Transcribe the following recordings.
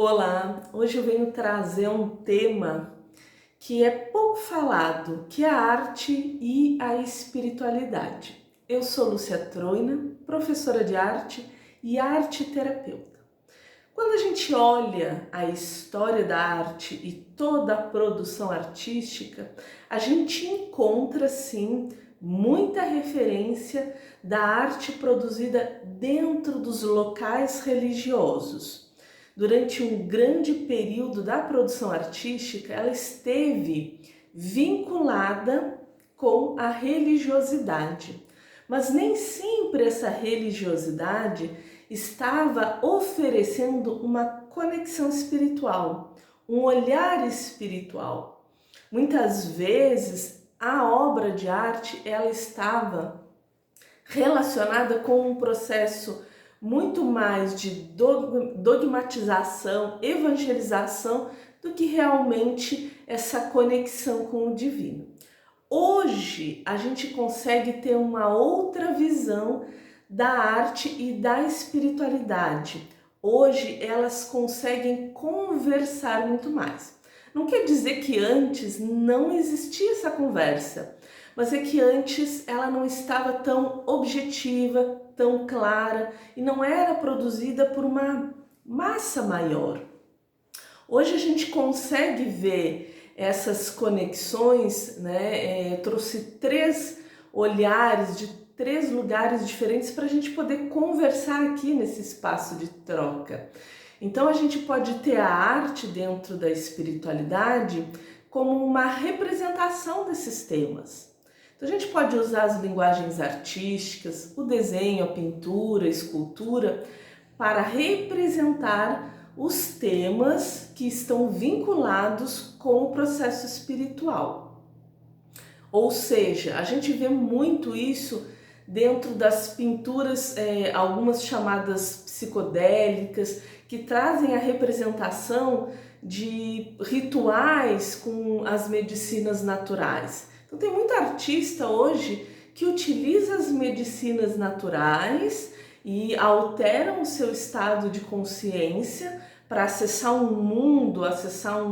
Olá, hoje eu venho trazer um tema que é pouco falado, que é a arte e a espiritualidade. Eu sou Lúcia Troina, professora de arte e arte terapeuta. Quando a gente olha a história da arte e toda a produção artística, a gente encontra sim muita referência da arte produzida dentro dos locais religiosos. Durante um grande período da produção artística, ela esteve vinculada com a religiosidade. Mas nem sempre essa religiosidade estava oferecendo uma conexão espiritual, um olhar espiritual. Muitas vezes a obra de arte ela estava relacionada com um processo muito mais de dogmatização, evangelização, do que realmente essa conexão com o divino. Hoje a gente consegue ter uma outra visão da arte e da espiritualidade. Hoje elas conseguem conversar muito mais. Não quer dizer que antes não existia essa conversa, mas é que antes ela não estava tão objetiva, tão clara e não era produzida por uma massa maior. Hoje a gente consegue ver essas conexões, né? Trouxe 3 olhares de 3 lugares diferentes para a gente poder conversar aqui nesse espaço de troca. Então a gente pode ter a arte dentro da espiritualidade como uma representação desses temas. Então a gente pode usar as linguagens artísticas, o desenho, a pintura, a escultura, para representar os temas que estão vinculados com o processo espiritual. Ou seja, a gente vê muito isso dentro das pinturas, algumas chamadas psicodélicas, que trazem a representação de rituais com as medicinas naturais. Então tem muito artista hoje que utiliza as medicinas naturais e alteram o seu estado de consciência para acessar um mundo, acessar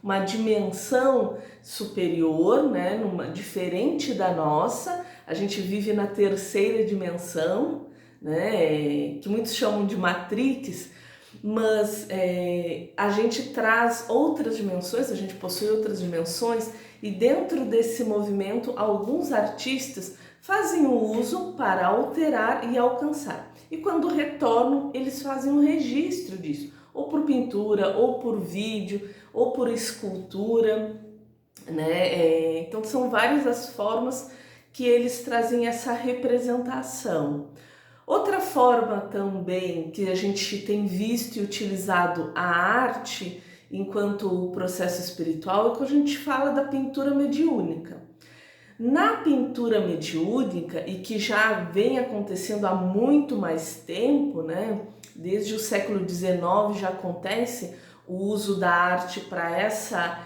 uma dimensão superior, né, diferente da nossa. A gente vive na terceira dimensão, né, que muitos chamam de Matrix, mas a gente traz outras dimensões, a gente possui outras dimensões, e dentro desse movimento alguns artistas fazem o uso para alterar e alcançar. E quando retornam, eles fazem um registro disso, ou por pintura, ou por vídeo, ou por escultura, né? Então são várias as formas que eles trazem essa representação. Outra forma também que a gente tem visto e utilizado a arte enquanto processo espiritual é quando a gente fala da pintura mediúnica. Na pintura mediúnica, e que já vem acontecendo há muito mais tempo, né? Desde o século XIX já acontece o uso da arte para essa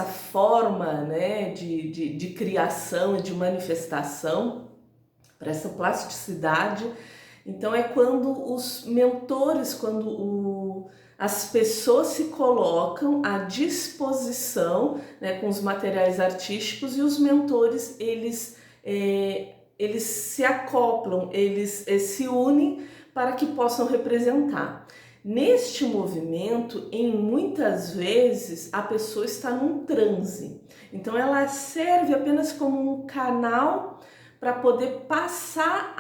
forma, né, de criação e de manifestação, para essa plasticidade. Então é quando os mentores, as pessoas se colocam à disposição, né, com os materiais artísticos, e os mentores eles se acoplam, eles se unem para que possam representar. Neste movimento, muitas vezes a pessoa está num transe, então ela serve apenas como um canal para poder passar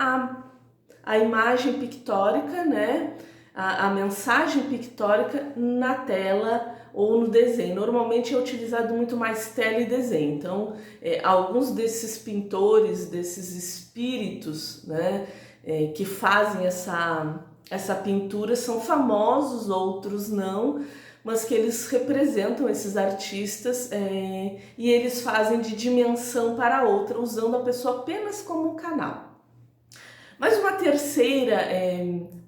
a imagem pictórica, né? A mensagem pictórica na tela ou no desenho. Normalmente é utilizado muito mais tela e desenho. Então, alguns desses pintores, desses espíritos, né, que fazem essa pintura são famosos, outros não, mas que eles representam esses artistas e eles fazem de dimensão para outra, usando a pessoa apenas como um canal. Mas uma terceira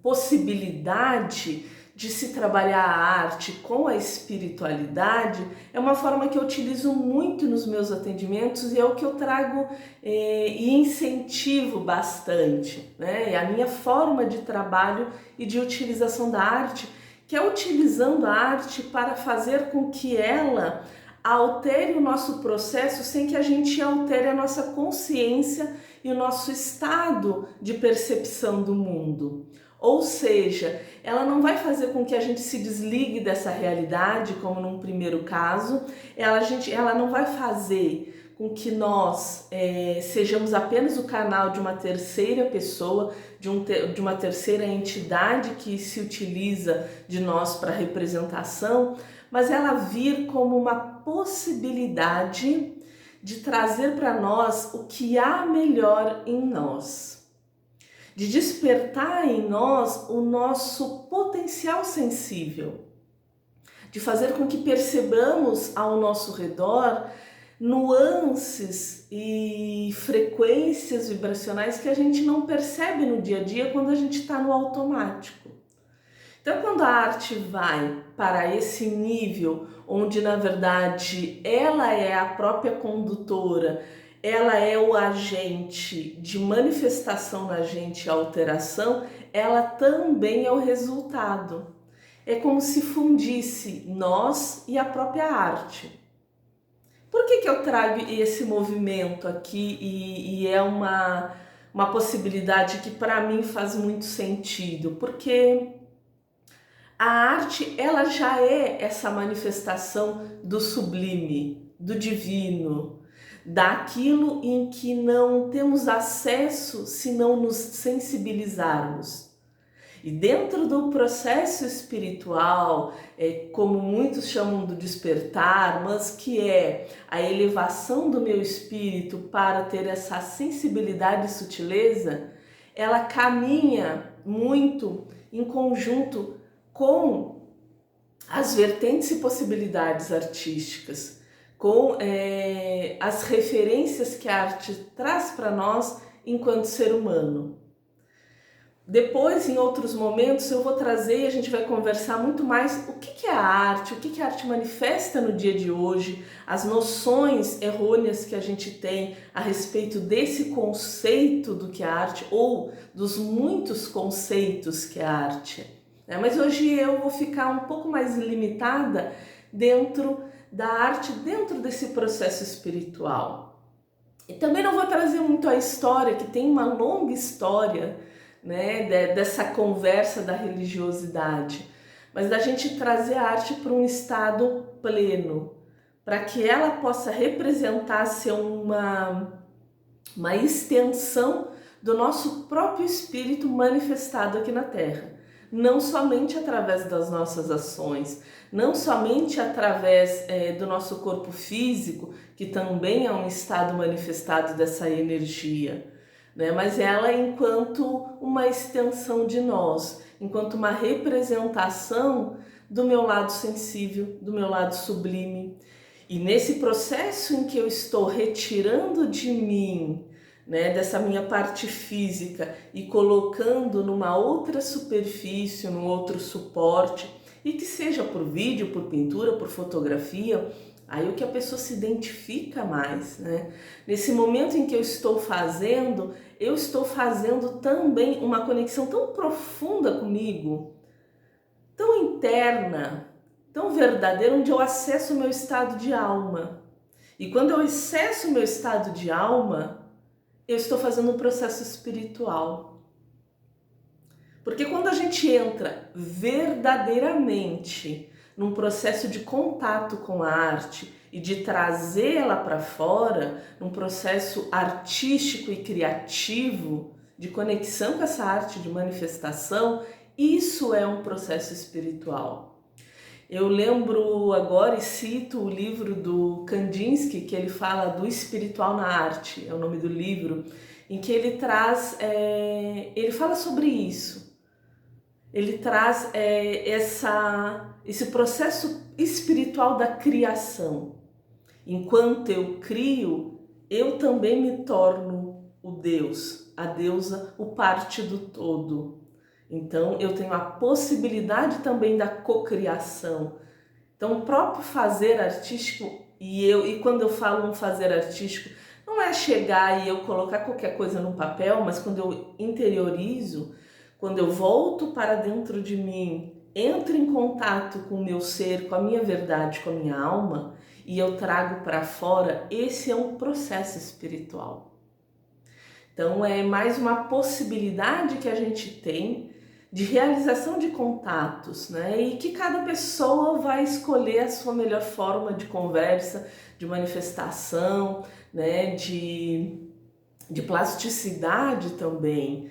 possibilidade de se trabalhar a arte com a espiritualidade é uma forma que eu utilizo muito nos meus atendimentos e é o que eu trago e incentivo bastante, né? É a minha forma de trabalho e de utilização da arte, que é utilizando a arte para fazer com que ela altere o nosso processo sem que a gente altere a nossa consciência e o nosso estado de percepção do mundo. Ou seja, ela não vai fazer com que a gente se desligue dessa realidade, como num primeiro caso, ela não vai fazer com que nós sejamos apenas o canal de uma terceira pessoa, de uma terceira entidade que se utiliza de nós para representação, mas ela vir como uma possibilidade de trazer para nós o que há melhor em nós, de despertar em nós o nosso potencial sensível, de fazer com que percebamos ao nosso redor nuances e frequências vibracionais que a gente não percebe no dia a dia quando a gente está no automático. Então, quando a arte vai para esse nível onde, na verdade, ela é a própria condutora, ela é o agente de manifestação na gente, a alteração, ela também é o resultado. É como se fundisse nós e a própria arte. Por que eu trago esse movimento aqui e é uma possibilidade que para mim faz muito sentido? Porque a arte, ela já é essa manifestação do sublime, do divino, daquilo em que não temos acesso se não nos sensibilizarmos. E dentro do processo espiritual, como muitos chamam do despertar, mas que é a elevação do meu espírito para ter essa sensibilidade e sutileza, ela caminha muito em conjunto com as vertentes e possibilidades artísticas, com as referências que a arte traz para nós enquanto ser humano. Depois, em outros momentos, eu vou trazer e a gente vai conversar muito mais o que é a arte, o que a arte manifesta no dia de hoje, as noções errôneas que a gente tem a respeito desse conceito do que é a arte ou dos muitos conceitos que é a arte. Mas hoje eu vou ficar um pouco mais limitada dentro da arte, dentro desse processo espiritual. E também não vou trazer muito a história, que tem uma longa história, né, dessa conversa da religiosidade, mas da gente trazer a arte para um estado pleno, para que ela possa representar ser uma extensão do nosso próprio espírito manifestado aqui na Terra. Não somente através das nossas ações, não somente através do nosso corpo físico, que também é um estado manifestado dessa energia, né? Mas ela enquanto uma extensão de nós, enquanto uma representação do meu lado sensível, do meu lado sublime. E nesse processo em que eu estou retirando de mim, né, dessa minha parte física e colocando numa outra superfície, num outro suporte, e que seja por vídeo, por pintura, por fotografia, aí o que a pessoa se identifica mais, né? Nesse momento em que eu estou fazendo também uma conexão tão profunda comigo, tão interna, tão verdadeira, onde eu acesso o meu estado de alma. E quando eu acesso o meu estado de alma, eu estou fazendo um processo espiritual. Porque quando a gente entra verdadeiramente num processo de contato com a arte e de trazê-la para fora, num processo artístico e criativo, de conexão com essa arte de manifestação, isso é um processo espiritual. Eu lembro agora e cito o livro do Kandinsky, que ele fala do espiritual na arte, é o nome do livro, em que ele traz, ele fala sobre isso. Ele traz esse processo espiritual da criação. Enquanto eu crio, eu também me torno o Deus, a deusa, o parte do todo. Então eu tenho a possibilidade também da cocriação. Então o próprio fazer artístico, e quando eu falo um fazer artístico, não é chegar e eu colocar qualquer coisa no papel, mas quando eu interiorizo, quando eu volto para dentro de mim entro em contato com o meu ser, com a minha verdade, com a minha alma, e eu trago para fora, esse é um processo espiritual. Então é mais uma possibilidade que a gente tem de realização de contatos, né? E que cada pessoa vai escolher a sua melhor forma de conversa, de manifestação, né? De plasticidade também.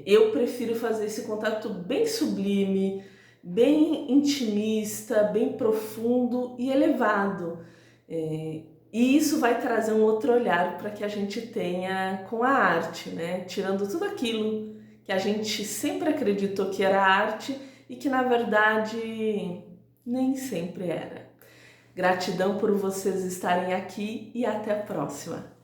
Eu prefiro fazer esse contato bem sublime, bem intimista, bem profundo e elevado. E isso vai trazer um outro olhar para que a gente tenha com a arte, né? Tirando tudo aquilo que a gente sempre acreditou que era arte e que na verdade nem sempre era. Gratidão por vocês estarem aqui e até a próxima!